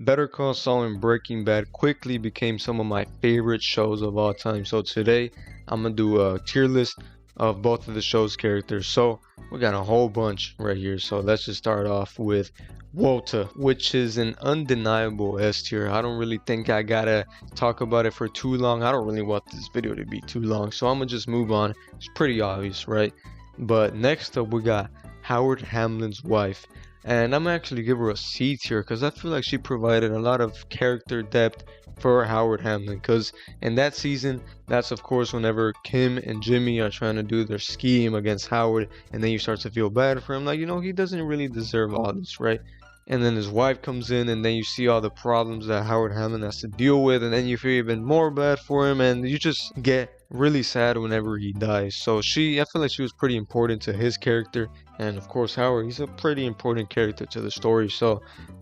Better Call Saul and Breaking Bad quickly became some of my favorite shows of all time. So today I'm gonna do a tier list of both of the show's characters. So we got a whole bunch right here. So let's just start off with Walter, which is an undeniable S tier. I don't really think I gotta talk about it for too long. I don't really want this video to be too long, so I'm gonna just move on. It's pretty obvious, right? But next up we got Howard Hamlin's wife. And I'm actually give her a C tier because I feel like she provided a lot of character depth for Howard Hamlin. Because in that season, that's of course whenever Kim and Jimmy are trying to do their scheme against Howard, and then you start to feel bad for him, like, he doesn't really deserve all this, right? And then his wife comes in, and then you see all the problems that Howard Hamlin has to deal with, and then you feel even more bad for him, and you just get really sad whenever he dies. So I feel like she was pretty important to his character, and of course Howard, he's a pretty important character to the story, so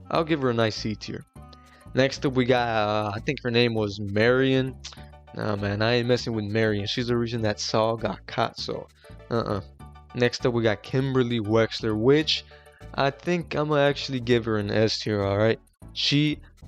I'll give her a nice C tier. Next up we got, I think her name was Marion. Nah man, I ain't messing with Marion. She's the reason that Saul got caught, so Next up we got Kimberly Wexler, which I think I'm gonna actually give her an S tier, alright?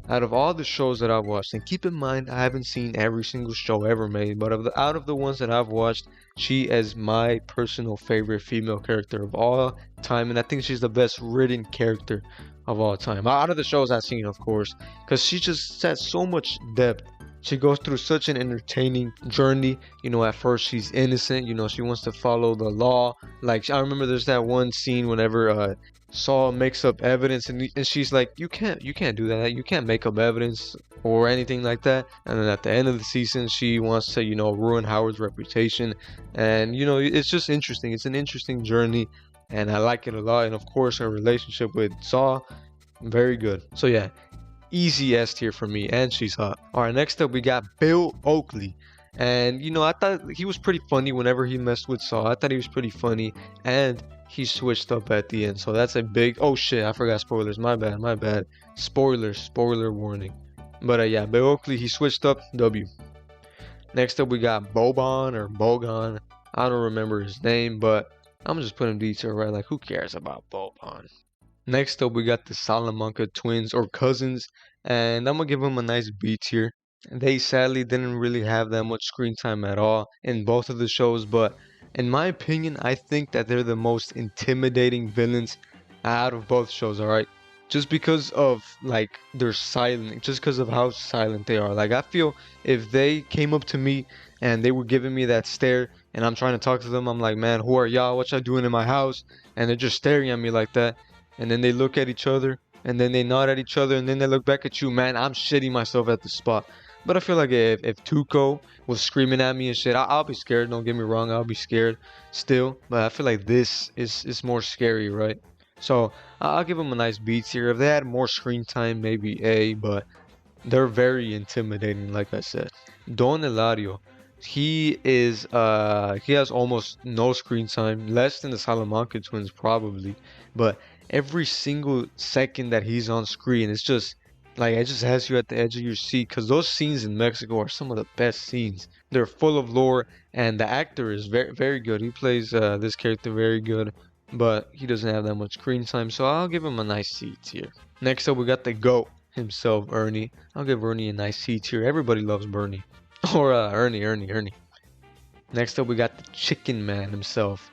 Out of all the shows that I've watched, and keep in mind I haven't seen every single show ever made, but out of the ones that I've watched, she is my personal favorite female character of all time, and I think she's the best written character of all time. Out of the shows I've seen, of course, because she just has so much depth. She goes through such an entertaining journey. At first she's innocent. She wants to follow the law. Like, I remember there's that one scene whenever Saul makes up evidence, and she's like, you can't do that. You can't make up evidence or anything like that. And then at the end of the season, she wants to, ruin Howard's reputation. And, it's just interesting. It's an interesting journey, and I like it a lot. And of course, her relationship with Saul, very good. So yeah, easy S tier for me, and she's hot. Alright, next up we got Bill Oakley. And I thought he was pretty funny whenever he messed with Saul. I thought he was pretty funny, and he switched up at the end. So that's a big, oh shit, I forgot spoilers. My bad. Spoiler warning. But yeah, Bill Oakley, he switched up. W. Next up we got Boban or Bogon. I don't remember his name, but I'm just putting detail right. Like, who cares about Boban? Next up we got the Salamanca twins or cousins, and I'm gonna give them a nice B tier. They sadly didn't really have that much screen time at all in both of the shows, but in my opinion, I think that they're the most intimidating villains out of both shows, alright? Just because of, like, their silent, just because of how silent they are. Like, I feel if they came up to me and they were giving me that stare and I'm trying to talk to them, I'm like, man, who are y'all? What y'all doing in my house? And they're just staring at me like that. And then they look at each other, and then they nod at each other, and then they look back at you, man, I'm shitting myself at the spot. But I feel like if Tuco was screaming at me and shit, I'll be scared. Don't get me wrong, I'll be scared still. But I feel like this is more scary, right? So I'll give them a nice B tier. If they had more screen time, maybe A, but they're very intimidating, like I said. Don Eladio, he has almost no screen time, less than the Salamanca twins probably, but every single second that he's on screen, it's just like, it just has you at the edge of your seat, because those scenes in Mexico are some of the best scenes. They're full of lore, and the actor is very good. He plays this character very good, but he doesn't have that much screen time, so I'll give him a nice C tier. Next up we got the GOAT himself, Ernie. I'll give Ernie a nice C tier. Everybody loves Bernie. Or Ernie. Next up we got the Chicken Man himself.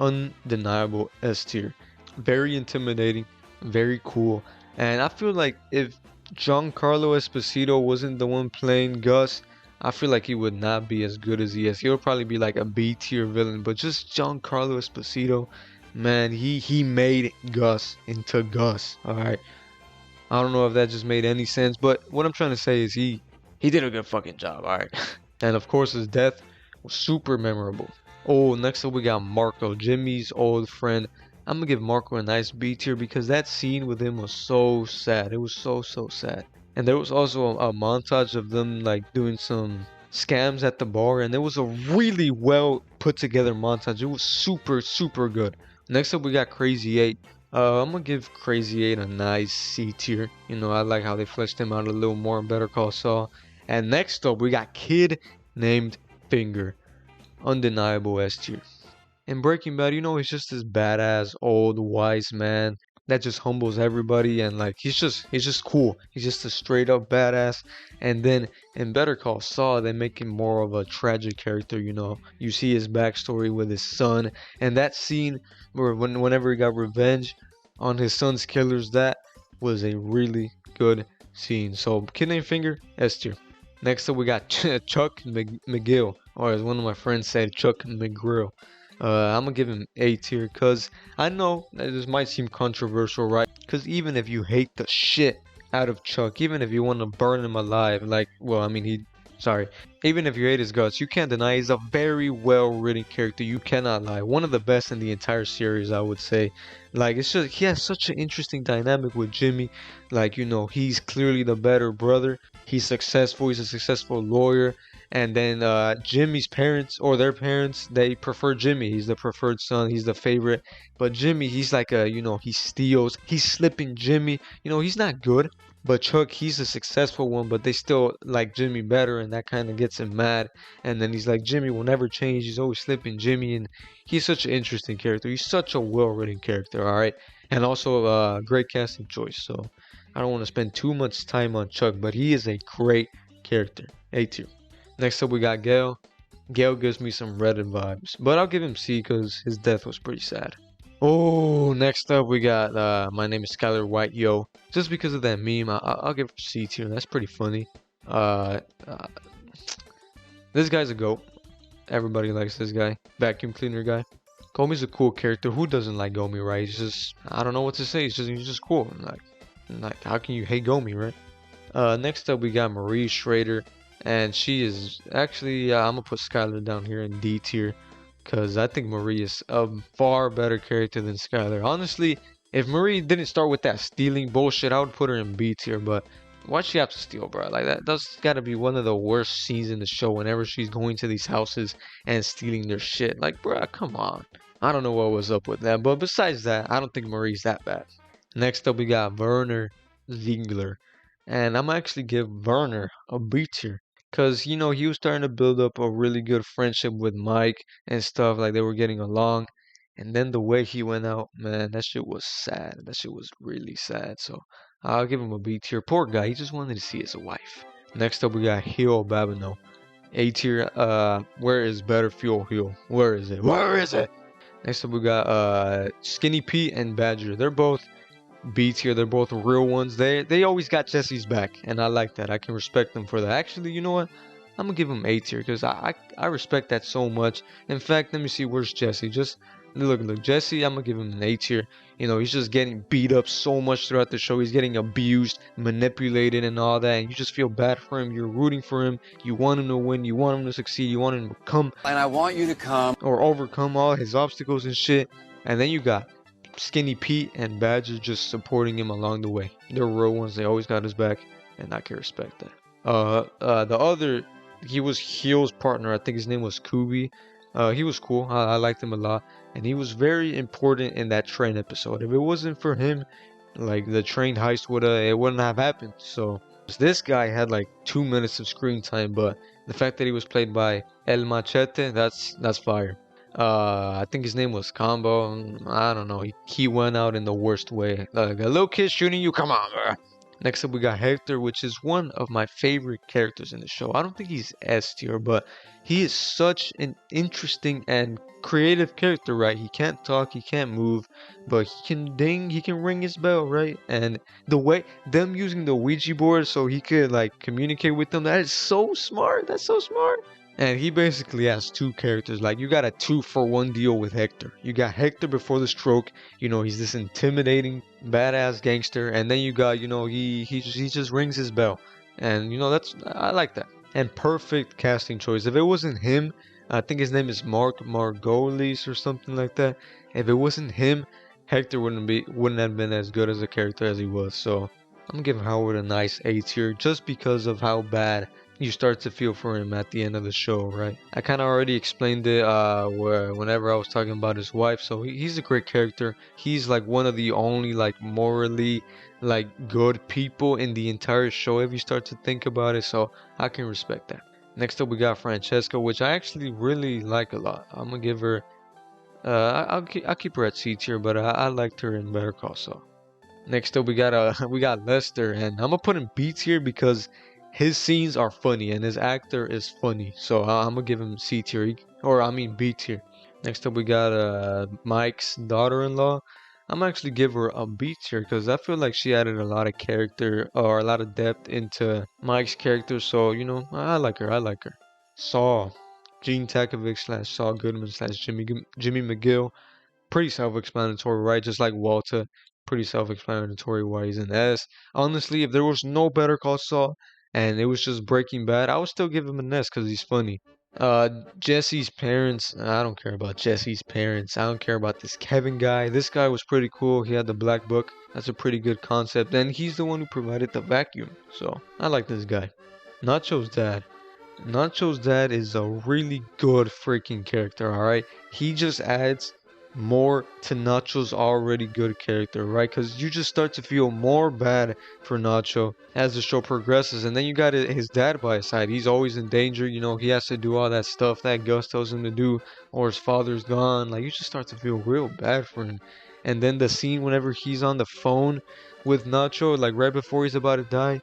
Undeniable S tier. Very intimidating, very cool. And I feel like if Giancarlo Esposito wasn't the one playing Gus, I feel like he would not be as good as he is. He would probably be like a B tier villain. But just Giancarlo Esposito, man, he made Gus into Gus. Alright. I don't know if that just made any sense, but what I'm trying to say is he did a good fucking job, alright. And of course his death was super memorable. Oh, next up we got Marco, Jimmy's old friend. I'm gonna give Marco a nice B tier because that scene with him was so sad. It was so sad. And there was also a montage of them like doing some scams at the bar, and it was a really well put together montage. It was super good. Next up we got Crazy 8. I'm gonna give Crazy 8 a nice C tier. I like how they fleshed him out a little more in Better Call Saul. And next up we got Kid Named Finger. Undeniable S tier. In Breaking Bad, he's just this badass old wise man. that just humbles everybody, and like he's just cool. He's just a straight up badass. And then in Better Call Saul, they make him more of a tragic character. You see his backstory with his son, and that scene where whenever he got revenge on his son's killers, that was a really good scene. So Kid Named Finger, S tier. Next up, we got Chuck McGill, or as one of my friends said, Chuck McGrill. I'm gonna give him A tier because I know that this might seem controversial, right? Because even if you hate the shit out of Chuck, even if you want to burn him alive, like, well, I mean, sorry, even if you hate his guts, you can't deny he's a very well written character. You cannot lie. One of the best in the entire series, I would say. Like, it's just, he has such an interesting dynamic with Jimmy. Like, he's clearly the better brother. He's successful, he's a successful lawyer. And then Jimmy's parents, or their parents, they prefer Jimmy. He's the preferred son, he's the favorite. But Jimmy, he's like he steals, he's slipping Jimmy. He's not good. But Chuck, he's a successful one, but they still like Jimmy better, and that kind of gets him mad. And then he's like, Jimmy will never change, he's always slipping Jimmy. And he's such an interesting character. He's such a well-written character, alright? And also a great casting choice. So I don't want to spend too much time on Chuck, but he is a great character. A tier. Next up, we got Gale. Gale gives me some Reddit vibes, but I'll give him C because his death was pretty sad. Oh, next up, we got My Name is Skylar White, yo. Just because of that meme, I'll give C tier. That's pretty funny. Uh, uh, this guy's a goat. Everybody likes this guy. Vacuum cleaner guy. Gomi's a cool character. Who doesn't like Gomi, right? He's just, I don't know what to say. He's just cool. Like how can you hate Gomi, right? Next up, we got Marie Schrader. And she is actually, I'm gonna put Skylar down here in D tier, because I think Marie is a far better character than Skylar. Honestly, if Marie didn't start with that stealing bullshit, I would put her in B tier. But why'd she have to steal, bro? Like, that's gotta be one of the worst scenes in the show, whenever she's going to these houses and stealing their shit. Like, bro, come on. I don't know what was up with that. But besides that, I don't think Marie's that bad. Next up, we got Werner Ziegler. And I'm actually give Werner a B tier. Cause he was starting to build up a really good friendship with Mike and stuff, like they were getting along. And then the way he went out, man, that shit was sad. That shit was really sad. So I'll give him a B tier. Poor guy, he just wanted to see his wife. Next up, we got Hio Babino. A tier. Where is Better Fuel Hio? Where is it? Where is it? Next up, we got Skinny Pete and Badger. They're both B tier. They're both real ones. They always got Jesse's back, and I like that. I can respect them for that. Actually, you know what? I'm gonna give him A tier because I respect that so much. In fact, let me see, where's Jesse? Just look, Jesse. I'm gonna give him an A tier. He's just getting beat up so much throughout the show. He's getting abused, manipulated, and all that. And you just feel bad for him. You're rooting for him. You want him to win. You want him to succeed. You want him to come. And I want you to come or overcome all his obstacles and shit. And then you got Skinny Pete and Badger just supporting him along the way. They're real ones. They always got his back, and I can respect that. The other, he was Hio's partner. I think his name was Kubi. He was cool. I liked him a lot, and he was very important in that train episode. If it wasn't for him, like the train heist it wouldn't have happened. So this guy had like 2 minutes of screen time, but the fact that he was played by El Machete, that's fire. I think his name was Combo. I don't know. He went out in the worst way. Like a little kid shooting you. Come on, bro. Next up, we got Hector, which is one of my favorite characters in the show. I don't think he's S tier, but he is such an interesting and creative character, right? He can't talk, he can't move, but he can ding, he can ring his bell, right? And the way them using the Ouija board so he could like communicate with them, that is so smart. That's so smart. And he basically has two characters. Like, you got a 2-for-1 deal with Hector. You got Hector before the stroke. He's this intimidating, badass gangster. And then you got, he just rings his bell. And, I like that. And perfect casting choice. If it wasn't him, I think his name is Mark Margolis or something like that. If it wasn't him, Hector wouldn't have been as good as a character as he was. So I'm giving Howard a nice A tier just because of how bad you start to feel for him at the end of the show, right? I kind of already explained it whenever I was talking about his wife. So he's a great character. He's like one of the only like morally like good people in the entire show if you start to think about it. So I can respect that. Next up, we got Francesca, which I actually really like a lot. I'm gonna give her I'll keep her at C tier, but I liked her in Better Call Saul. Next up, we got we got Lester, and I'm gonna put him B tier because his scenes are funny and his actor is funny. So I'm gonna give him C tier, or I mean B tier. Next up, we got Mike's daughter-in-law. I'm actually give her a B tier because I feel like she added a lot of character or a lot of depth into Mike's character. So you know, I like her. I like her. Saul, Gene Takovic slash Saul Goodman slash Jimmy McGill. Pretty self-explanatory, right? Just like Walter, pretty self-explanatory why he's an S. Honestly, if there was no Better Call Saul and it was just Breaking Bad, I would still give him an S because he's funny. Jesse's parents, I don't care about Jesse's parents. I don't care about this Kevin guy. This guy was pretty cool. He had the black book. That's a pretty good concept. And he's the one who provided the vacuum. So I like this guy. Nacho's dad. Nacho's dad is a really good freaking character, alright? He just adds more to Nacho's already good character, right? Because you just start to feel more bad for Nacho as the show progresses. And then you got his dad by his side. He's always in danger, you know, he has to do all that stuff that Gus tells him to do, or his father's gone. Like, you just start to feel real bad for him. And then the scene whenever he's on the phone with Nacho, like right before he's about to die,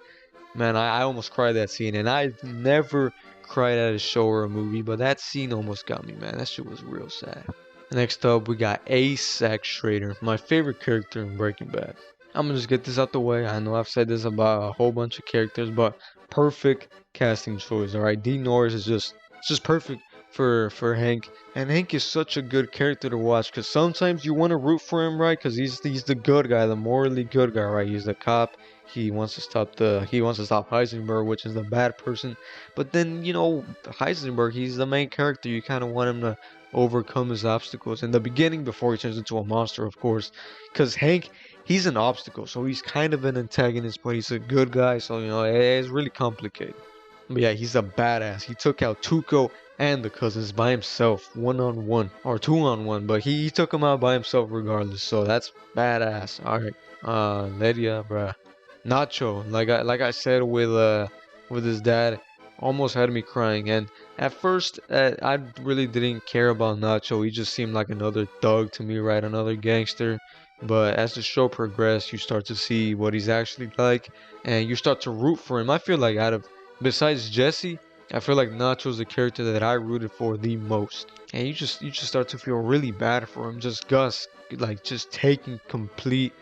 man, I almost cried that scene, and I've never cried at a show or a movie, but that scene almost got me, man. That shit was real sad. Next up, we got Ace Schrader, my favorite character in Breaking Bad. I'm gonna just get this out the way. I know I've said this about a whole bunch of characters, but perfect casting choice. All right, Dean Norris is just perfect for Hank, and Hank is such a good character to watch because sometimes you want to root for him, right? Because he's the good guy, the morally good guy, right? He's the cop. He wants to stop Heisenberg, which is the bad person. But then, you know, Heisenberg, he's the main character. You kind of want him to overcome his obstacles in the beginning before he turns into a monster, of course. Because Hank, he's an obstacle, so he's kind of an antagonist, but he's a good guy, so you know, it's really complicated. But yeah, he's a badass. He took out Tuco and the cousins by himself, one on one or two on one, but he took them out by himself regardless. So that's badass. All right, Lydia, bruh. Nacho, like I said with his dad, almost had me crying. And at first, I really didn't care about Nacho. He just seemed like another thug to me, right? Another gangster. But as the show progressed, you start to see what he's actually like, and you start to root for him. I feel like besides Jesse, I feel like Nacho's the character that I rooted for the most. And you just start to feel really bad for him. Just Gus, like just taking complete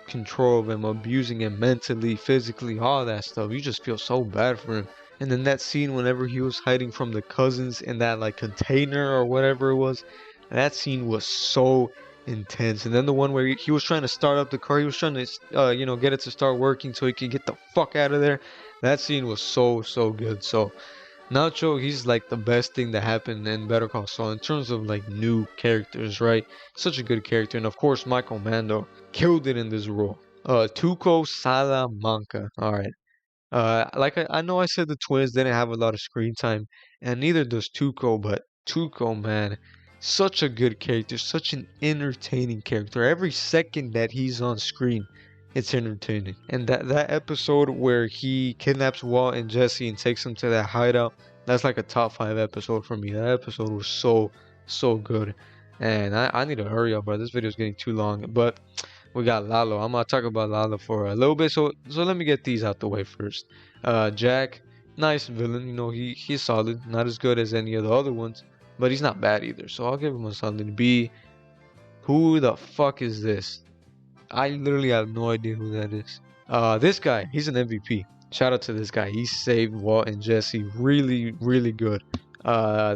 control of him, abusing him mentally, physically, all that stuff. You just feel so bad for him. And then that scene whenever he was hiding from the cousins in that like container or whatever it was, that scene was so intense. And then the one where he was trying to start up the car, he was trying to you know, get it to start working so he could get the fuck out of there. That scene was so good. So Nacho, he's like the best thing that happened in Better Call Saul in terms of like new characters, right? Such a good character. And of course, Michael Mando killed it in this role. Tuco Salamanca. All right. Like I know I said the twins didn't have a lot of screen time, and neither does Tuco, but Tuco, man, such a good character, such an entertaining character. Every second that he's on screen, it's entertaining. And that episode where he kidnaps Walt and Jesse and takes them to that hideout, that's like a top 5 episode for me. That episode was so good. And I need to hurry up, bro. This video is getting too long. But we got Lalo. I'm gonna talk about Lalo for a little bit. So let me get these out the way first. Jack, nice villain. You know, he's solid. Not as good as any of the other ones, but he's not bad either. So I'll give him a solid B. Who the fuck is this? I literally have no idea who that is. This guy, he's an MVP. Shout out to this guy. He saved Walt and Jesse really good. I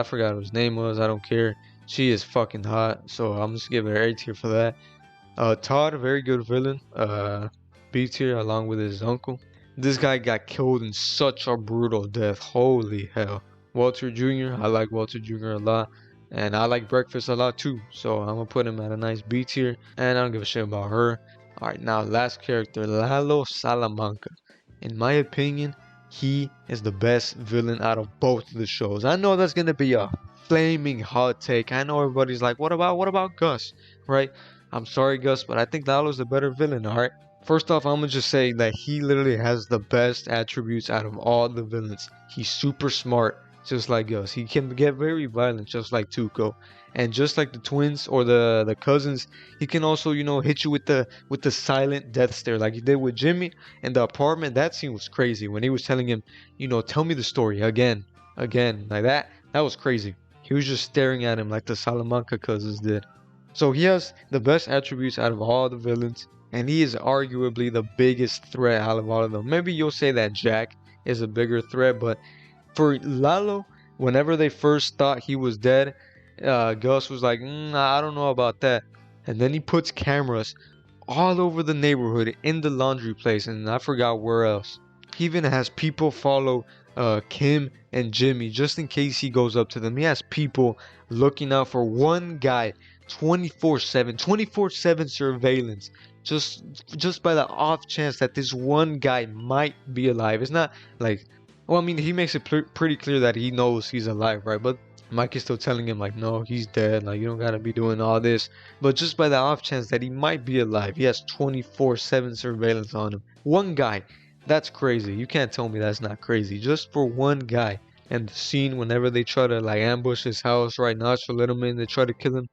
forgot what his name was. I don't care. She is fucking hot. So I'm just giving her A tier for that. Todd, very good villain. B tier along with his uncle. This guy got killed in such a brutal death. Holy hell. Walter Jr., I like Walter Jr. a lot. And I like Breakfast a lot too. So I'm gonna put him at a nice B tier. And I don't give a shit about her. Alright, now last character, Lalo Salamanca. In my opinion, he is the best villain out of both of the shows. I know that's gonna be a flaming hot take. I know everybody's like, what about Gus? Right? I'm sorry, Gus, but I think Lalo's the better villain, alright? First off, I'm gonna just say that he literally has the best attributes out of all the villains. He's super smart, just like Gus. He can get very violent, just like Tuco, and just like the twins or the cousins. He can also, hit you with the silent death stare, like he did with Jimmy in the apartment. That scene was crazy when he was telling him, tell me the story again, like that. That was crazy. He was just staring at him like the Salamanca cousins did. So he has the best attributes out of all the villains, and he is arguably the biggest threat out of all of them. Maybe you'll say that Jack is a bigger threat, but for Lalo, whenever they first thought he was dead, Gus was like, I don't know about that. And then he puts cameras all over the neighborhood, in the laundry place, and I forgot where else. He even has people follow Kim and Jimmy just in case he goes up to them. He has people looking out for one guy 24/7, 24/7 surveillance. Just by the off chance that this one guy might be alive. It's not like, well, I mean, he makes it pretty clear that he knows he's alive, right? But Mike is still telling him like, no, he's dead. Like, you don't gotta be doing all this. But just by the off chance that he might be alive, he has 24/7 surveillance on him. One guy. That's crazy. You can't tell me that's not crazy. Just for one guy. And the scene whenever they try to like ambush his house, right? Nacho let him in, they try to kill him.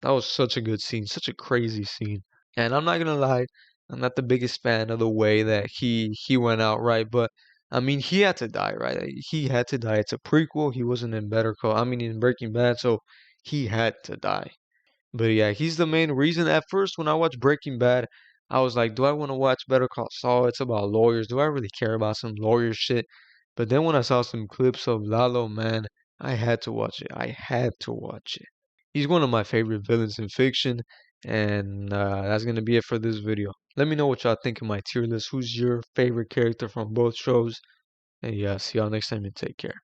That was such a good scene. Such a crazy scene. And I'm not gonna lie, I'm not the biggest fan of the way that he went out, right? But I mean, he had to die, right? He had to die. It's a prequel. He wasn't in Better Call. I mean, in Breaking Bad, so he had to die. But yeah, he's the main reason. At first, when I watched Breaking Bad, I was like, do I want to watch Better Call Saul? It's about lawyers. Do I really care about some lawyer shit? But then when I saw some clips of Lalo, man, I had to watch it. I had to watch it. He's one of my favorite villains in fiction, and that's gonna be it for this video. Let me know what y'all think of my tier list. Who's your favorite character from both shows? And yeah, see y'all next time and take care.